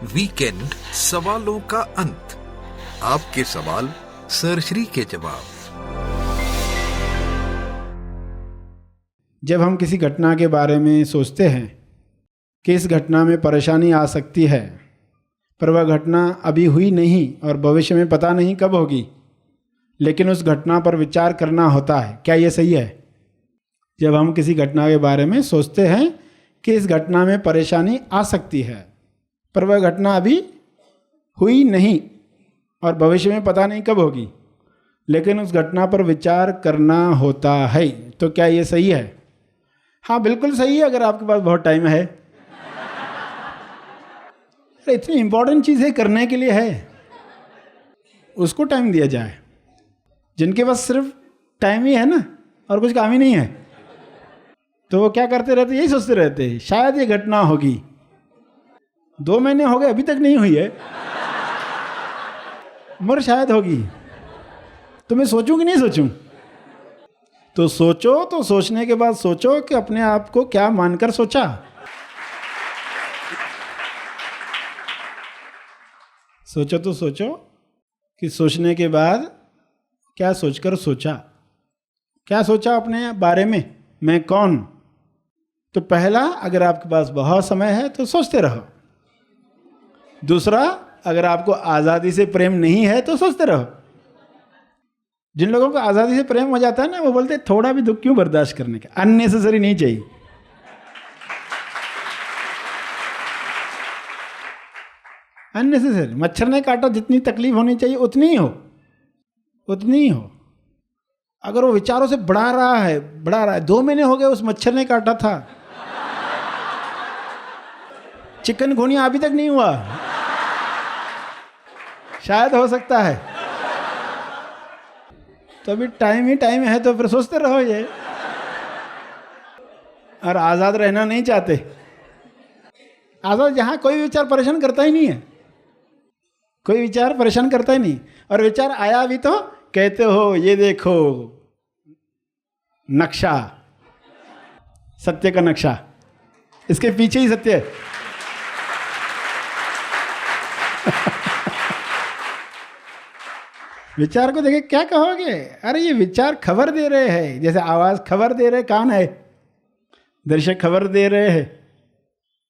Weekend सवालों का अंत। आपके सवाल सर श्री के जवाब। जब हम किसी घटना के बारे में सोचते हैं कि इस घटना में परेशानी आ सकती है, पर वह घटना अभी हुई नहीं और भविष्य में पता नहीं कब होगी, लेकिन उस घटना पर विचार करना होता है, क्या ये सही है? जब हम किसी घटना के बारे में सोचते हैं कि इस घटना में परेशानी आ सकती है, पर वह घटना अभी हुई नहीं और भविष्य में पता नहीं कब होगी, लेकिन उस घटना पर विचार करना होता है, तो क्या ये सही है? हाँ, बिल्कुल सही है, अगर आपके पास बहुत टाइम है। इतनी इंपॉर्टेंट चीज़ें करने के लिए है, उसको टाइम दिया जाए। जिनके पास सिर्फ टाइम ही है ना और कुछ काम ही नहीं है, तो वो क्या करते रहते, यही सोचते रहते शायद ये घटना होगी। 2 महीने हो गए अभी तक नहीं हुई है, मगर शायद होगी। तो मैं सोचूं कि नहीं सोचूं? तो सोचो, तो सोचने के बाद सोचो कि अपने आप को क्या मानकर सोचा। सोचो तो सोचो कि सोचने के बाद क्या सोचकर सोचा, क्या सोचा अपने बारे में, मैं कौन। तो पहला, अगर आपके पास बहुत समय है तो सोचते रहो। दूसरा, अगर आपको आज़ादी से प्रेम नहीं है तो सोचते रहो। जिन लोगों को आज़ादी से प्रेम हो जाता है ना, वो बोलते हैं थोड़ा भी दुख क्यों बर्दाश्त करने का, अननेसेसरी नहीं चाहिए। अननेसेसरी, मच्छर ने काटा, जितनी तकलीफ होनी चाहिए उतनी ही हो, उतनी ही हो। अगर वो विचारों से बढ़ा रहा है, 2 महीने हो गए उस मच्छर ने काटा था, चिकनगुनिया अभी तक नहीं हुआ, शायद हो सकता है, तो अभी टाइम ही टाइम है, तो फिर सोचते रहो ये। और आज़ाद रहना नहीं चाहते, आज़ाद जहाँ कोई विचार परेशान करता ही नहीं है, कोई विचार परेशान करता ही नहीं। और विचार आया भी तो कहते हो ये देखो नक्शा, सत्य का नक्शा, इसके पीछे ही सत्य है। विचार को देखे क्या कहोगे? अरे ये विचार खबर दे रहे हैं, जैसे आवाज खबर दे रहे, कान है, दर्शक खबर दे रहे हैं,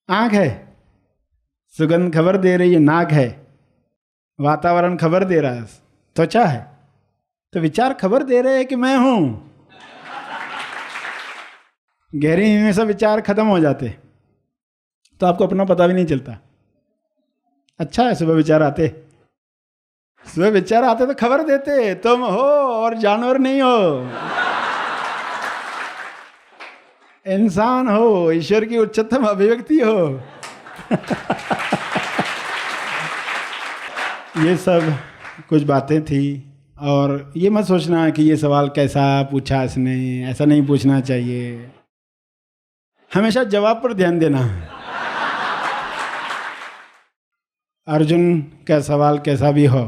आंख है, सुगंध खबर दे रही है, नाक है, वातावरण खबर दे रहा है, त्वचा है। तो विचार खबर दे रहे हैं कि मैं हूं। गहरी में सब विचार खत्म हो जाते तो आपको अपना पता भी नहीं चलता। अच्छा है, सुबह विचार आते, सुबह विचार आते तो खबर देते तुम हो और जानवर नहीं हो, इंसान हो, ईश्वर की उच्चतम अभिव्यक्ति हो। ये सब कुछ बातें थी। और ये मत सोचना कि ये सवाल कैसा पूछा इसने, ऐसा नहीं पूछना चाहिए। हमेशा जवाब पर ध्यान देना। अर्जुन का सवाल कैसा भी हो,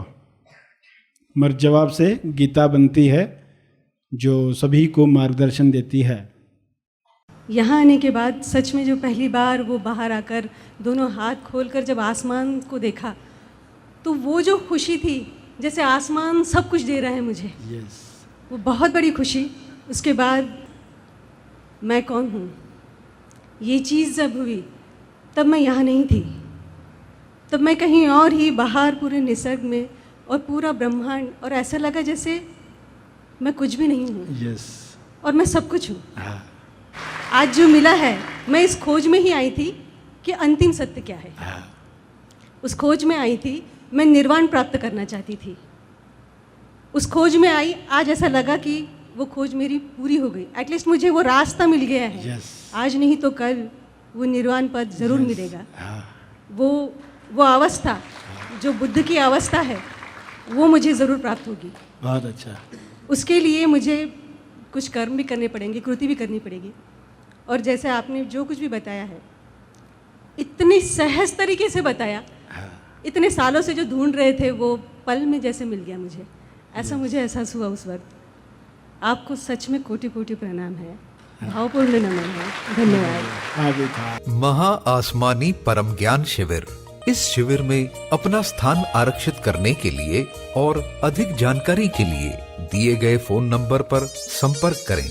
मगर जवाब से गीता बनती है, जो सभी को मार्गदर्शन देती है। यहाँ आने के बाद सच में जो पहली बार वो बाहर आकर दोनों हाथ खोलकर जब आसमान को देखा, तो वो जो खुशी थी, जैसे आसमान सब कुछ दे रहा है मुझे, वो बहुत बड़ी खुशी। उसके बाद मैं कौन हूँ, ये चीज़ जब हुई, तब मैं यहाँ नहीं थी, तब मैं कहीं और ही बाहर पूरे निसर्ग में और पूरा ब्रह्मांड, और ऐसा लगा जैसे मैं कुछ भी नहीं हूँ और मैं सब कुछ हूँ। आज जो मिला है, मैं इस खोज में ही आई थी कि अंतिम सत्य क्या है। उस खोज में आई थी, मैं निर्वाण प्राप्त करना चाहती थी। उस खोज में आई, आज ऐसा लगा कि वो खोज मेरी पूरी हो गई। एटलीस्ट मुझे वो रास्ता मिल गया है। आज नहीं तो कल वो निर्वाण पद जरूर मिलेगा। वो अवस्था जो बुद्ध की अवस्था है, वो मुझे ज़रूर प्राप्त होगी। बहुत अच्छा। उसके लिए मुझे कुछ कर्म भी करने पड़ेंगे, कृति भी करनी पड़ेगी। और जैसे आपने जो कुछ भी बताया है, इतनी सहज तरीके से बताया, इतने सालों से जो ढूंढ रहे थे वो पल में जैसे मिल गया मुझे, ऐसा मुझे एहसास हुआ उस वक्त। आपको सच में कोटि कोटि प्रणाम है। भावपूर्ण नमन है। धन्यवाद। आगे था महा आसमानी परम ज्ञान शिविर। इस शिविर में अपना स्थान आरक्षित करने के लिए और अधिक जानकारी के लिए दिए गए फोन नंबर पर संपर्क करें।